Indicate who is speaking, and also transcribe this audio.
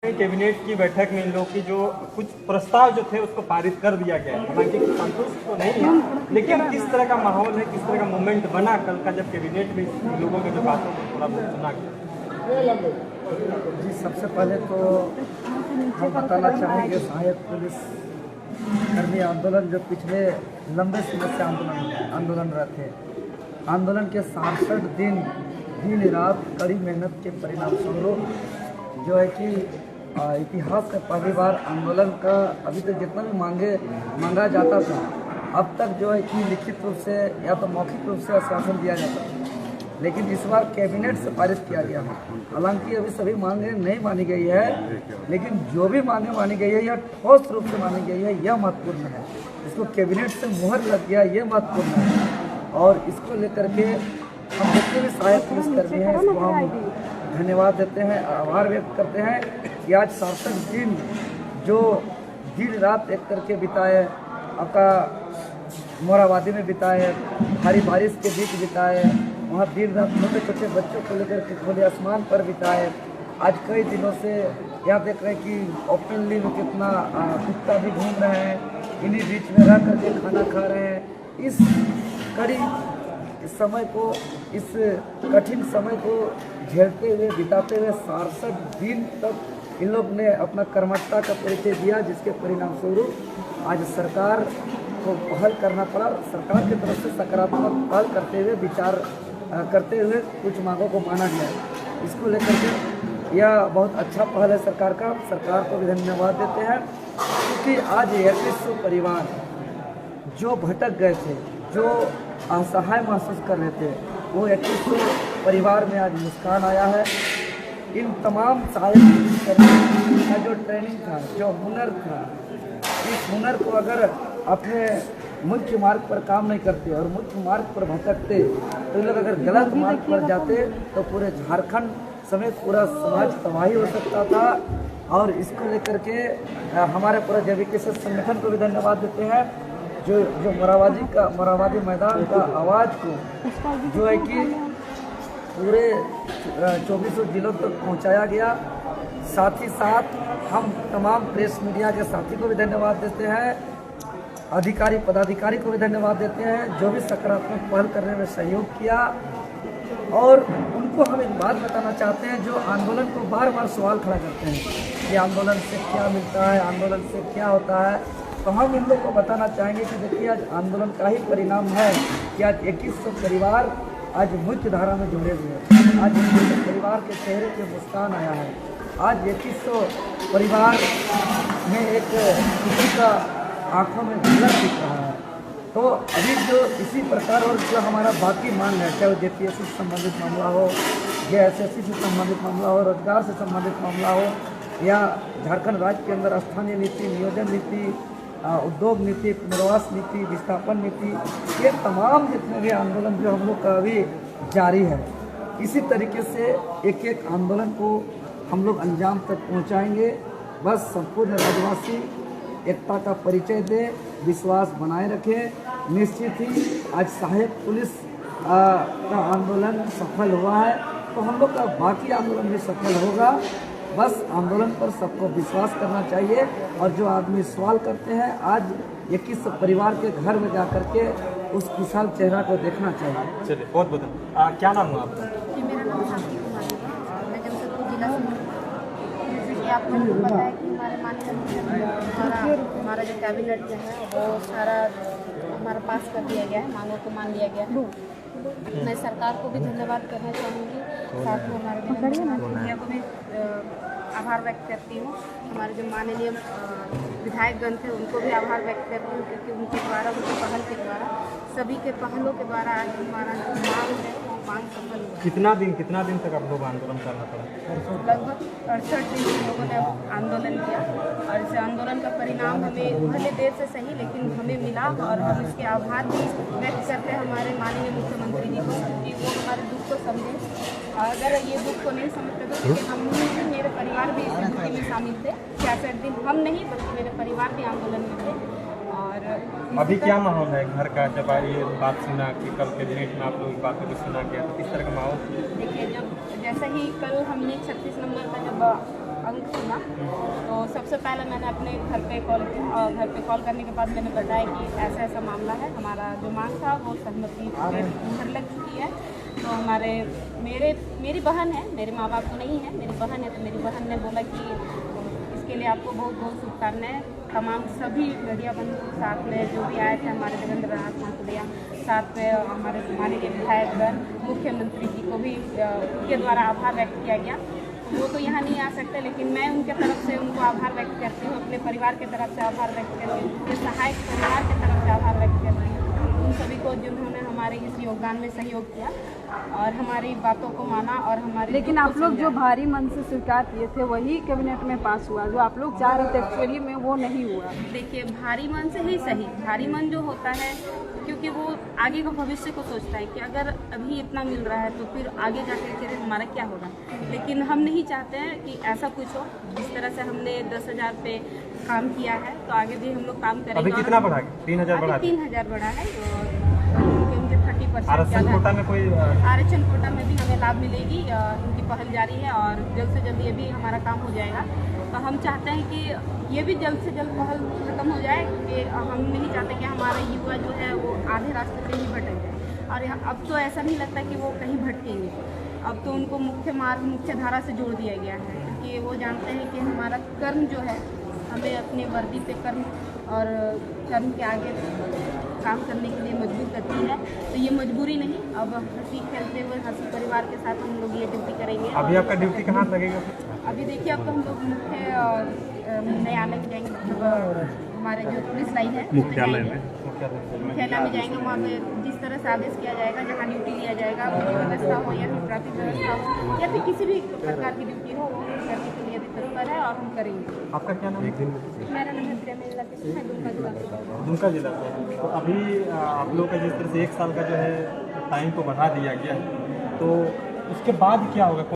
Speaker 1: Cabinet की बैठक में इन लोग की जो कुछ प्रस्ताव जो थे उसको पारित कर दिया गया है। हालांकि संतुष्ट तो नहीं है, लेकिन किस तरह का माहौल है, किस तरह का मूवमेंट बना कल का जब कैबिनेट में इन लोगों की जो बातों को थोड़ा बहुत सुना गया।
Speaker 2: जी, सबसे पहले तो हम बताना चाहेंगे सहायक पुलिस कर्मी आंदोलन जो पिछले लंबे समय से आंदोलनरत है। आंदोलन के 67 दिन रात कड़ी मेहनत के परिणाम स्वरूप जो है कि इतिहास में पहली बार आंदोलन का अभी तक जितना भी मांगा जाता था, अब तक जो है कि लिखित रूप से या तो मौखिक रूप से आश्वासन दिया जाता था, लेकिन इस बार कैबिनेट से पारित किया गया है। हालांकि अभी सभी मांगे नहीं मानी गई है, लेकिन जो भी मांगे मानी गई है या ठोस रूप से मानी गई है, यह महत्वपूर्ण है। इसको कैबिनेट से मुहर लग गया, यह महत्वपूर्ण है। और इसको लेकर के हम जितने भी सहायक पुलिसकर्मी हैं, इसको हम धन्यवाद देते हैं, आभार व्यक्त करते हैं कि आज 67 दिन जो दिन रात एक करके बिताए, आपका मोराबादी में बिताए, भारी बारिश के बीच बिताए, वहाँ दिन रात छोटे छोटे बच्चों को लेकर के खुले आसमान पर बिताए। आज कई दिनों से यहाँ देख रहे हैं कि ओपनली में कितना कुत्ता भी घूम रहे हैं, इन्हीं बीच में रह करके खाना खा रहे हैं। इस कड़ी समय को, इस कठिन समय को झेलते हुए, बिताते हुए 67 दिन तक इन लोग ने अपना कर्मठता का परिचय दिया, जिसके परिणाम स्वरूप आज सरकार को पहल करना पड़ा। सरकार की तरफ से सकारात्मक पहल करते हुए, विचार करते हुए कुछ मांगों को माना गया है। इसको लेकर के यह बहुत अच्छा पहल है सरकार का। सरकार को भी धन्यवाद देते हैं, क्योंकि आज 3100 परिवार जो भटक गए थे, जो असहाय महसूस कर रहे थे, वो 3100 परिवार में आज मुस्कान आया है। इन तमाम सहायक पुलिसकर्मी का जो ट्रेनिंग था, जो हुनर था, इस हुनर को अगर अपने मुख्य मार्ग पर काम नहीं करते और मुख्य मार्ग पर भटकते, तो लोग अगर गलत मार्ग पर जाते तो पूरे झारखंड समेत पूरा समाज तबाही हो सकता था। और इसको लेकर के हमारे पूरे जैविक संगठन को भी धन्यवाद देते हैं, जो मोराबादी मैदान का आवाज़ को जो है कि पूरे 24 जिलों तक पहुंचाया गया। साथ ही साथ हम तमाम प्रेस मीडिया के साथी को भी धन्यवाद देते हैं, अधिकारी पदाधिकारी को भी धन्यवाद देते हैं, जो भी सकारात्मक पहल करने में सहयोग किया। और उनको हम एक बात बताना चाहते हैं, जो आंदोलन को बार बार सवाल खड़ा करते हैं कि आंदोलन से क्या मिलता है, आंदोलन से क्या होता है, तो हम इन लोग को बताना चाहेंगे कि देखिए, आज आंदोलन का ही परिणाम है कि आज 2100 परिवार आज मुख्य धारा में जुड़े हुए हैं। आज 2100 परिवार के चेहरे पे मुस्कान आया है। आज 2100 परिवार में एक किसी का आंखों में झलक दिख रहा है। तो अभी जो इसी प्रकार और जो हमारा बाकी मांग है, चाहे वो जेपीएससी से संबंधित मामला हो, जेएसएससी से संबंधित मामला हो, रोजगार से संबंधित मामला हो, या झारखंड राज्य के अंदर स्थानीय नीति, नियोजन नीति, उद्योग नीति, पुनर्वास नीति, विस्थापन नीति, ये तमाम जितने भी आंदोलन जो हम लोग का अभी जारी है, इसी तरीके से एक एक आंदोलन को हम लोग अंजाम तक पहुंचाएंगे। बस संपूर्ण राज्यवासी एकता का परिचय दे, विश्वास बनाए रखे। निश्चित ही आज सहायक पुलिस का आंदोलन सफल हुआ है, तो हम लोग का बाकी आंदोलन भी सफल होगा। बस आंदोलन पर सबको विश्वास करना चाहिए, और जो आदमी सवाल करते हैं, आज 21 परिवार के घर में जाकर के उस खुशहाल चेहरा को देखना चाहिए।
Speaker 1: चलिए, बहुत बहुत क्या नाम हुआ आपका?
Speaker 3: मेरा नाम शांति कुमारी है, मैं जमशेदपुर जिला से। जैसे कि आपको पता है कि हमारे माननीय मुख्यमंत्री हमारा जो कैबिनेट जो है वो सारा हमारा पास कर दिया गया है, मांगों को मान लिया गया है। मैं सरकार को भी धन्यवाद करना चाहूँगी, साथ में हमारे मीडिया को भी आभार व्यक्त करती हूँ। हमारे जो माननीय विधायकगण थे उनको भी आभार व्यक्त करती हूँ, क्योंकि उनके द्वारा, उनके पहल के द्वारा, सभी के पहलों के द्वारा आज हमारा जो मांग है वो मांग सफल हुआ।
Speaker 1: कितना दिन तक आप लोग आंदोलन करना पड़ा?
Speaker 3: लगभग 68 दिन हम लोगों ने आंदोलन किया, और इस आंदोलन का परिणाम हमें भले देर से सही लेकिन हमें मिला। और हम इसके आभार भी व्यक्त करते हैं हमारे माननीय मुख्यमंत्री जी को, कि वो हमारे दुख को समझे। अगर ये दुख को नहीं समझते थे, क्योंकि हम भी, मेरे परिवार भी इस स्थिति में शामिल थे। 66 दिन हम नहीं, बल्कि मेरे परिवार भी आंदोलन में थे। और
Speaker 1: अभी क्या माहौल है घर का? जब ये बात सुना कि कल कैबिनेट में आप लोग बातों को सुना गया, तो किस तरह का माहौल?
Speaker 3: देखिए, जब जैसे ही कल हमने 36 नंबर का जब अंक सुना तो सबसे पहले मैंने अपने घर पे कॉल किया और घर पे कॉल करने के बाद मैंने बताया कि ऐसा ऐसा मामला है, हमारा जो मांग था वो सहमति पे मुहर लग चुकी है। तो मेरी बहन है, मेरे माँ बाप तो नहीं है, मेरी बहन है, तो मेरी बहन ने बोला कि इसके लिए आपको बहुत बहुत शुभकामनाएं। तमाम सभी मीडिया बंधु साथ में जो भी आए थे, हमारे देवेंद्र नाथ महोदया, साथ में हमारे माननीय विधायकगण, मुख्यमंत्री जी को भी उनके द्वारा आभार व्यक्त किया गया। वो तो यहाँ नहीं आ सकते, लेकिन मैं उनके तरफ से उनको आभार व्यक्त करती हूँ, अपने परिवार की तरफ से आभार व्यक्त करती हूँ, उनके सहायक परिवार की तरफ से आभार व्यक्त करती हूँ, उन सभी को जिन्होंने हमारे इस योगदान में सहयोग किया और हमारी बातों को माना और हमारे।
Speaker 4: लेकिन आप लोग जो भारी मन से स्वीकार किए थे वही कैबिनेट में पास हुआ, जो आप लोग चाह रहे थे एक्चुअली में वो नहीं हुआ।
Speaker 3: देखिए, भारी मन से ही सही, भारी मन जो होता है क्योंकि वो आगे का भविष्य को सोचता है कि अगर अभी इतना मिल रहा है तो फिर आगे जाकर फिर हमारा क्या होगा। लेकिन हम नहीं चाहते हैं कि ऐसा कुछ हो। जिस तरह से हमने 10,000 पे काम किया है तो आगे भी हम लोग काम करेंगे।
Speaker 1: अभी कितना बढ़ा? 3,000 बढ़ा?
Speaker 3: 3,000 बढ़ा है और उनके 30%
Speaker 1: आरक्षण कोटा में कोई
Speaker 3: आरक्षण कोटा में भी हमें लाभ मिलेगी। उनकी पहल जारी है और जल्द से जल्द ये भी हमारा काम हो जाएगा। तो हम चाहते हैं कि ये भी जल्द से जल्द पहल खत्म हो जाए, क्योंकि हम नहीं चाहते कि हमारे युवा जो है वो आधे रास्ते से ही भटक जाए। और अब तो ऐसा नहीं लगता कि वो कहीं भटकेंगे, अब तो उनको मुख्य मार्ग, मुख्य धारा से जोड़ दिया गया है, क्योंकि वो जानते हैं कि हमारा कर्म जो है हमें अपने वर्दी पे कर्म और कर्म के आगे काम करने के लिए मजबूर करती है। तो ये मजबूरी नहीं, अब हंसी खेलते हुए हंसी परिवार के साथ हम लोग ये ड्यूटी करेंगे।
Speaker 1: अभी आपका ड्यूटी कहाँ लगेगा?
Speaker 3: अभी देखिए, अब तो हम लोग मुख्य न्यायालय में जाएंगे, मतलब हमारे जो पुलिस लाइन है मुख्यालय में जाएंगे। वहाँ पे जिस तरह से आदेश किया जाएगा, जहाँ ड्यूटी लिया जाएगा, वो व्यवस्था हो या फिर ट्रैफिक व्यवस्था हो या फिर किसी भी प्रकार की ड्यूटी हो, वो करने के लिए तत्पर है और हम करेंगे।
Speaker 1: आपका क्या नाम है?
Speaker 3: मेरा नाम है प्रेमिला कृष्ण, मैं दुमका जिला से।
Speaker 1: दुमका जिला से। तो अभी आप लोग का जिस तरह से 1 साल का जो है टाइम को बढ़ा दिया गया है, तो उसके बाद क्या होगा?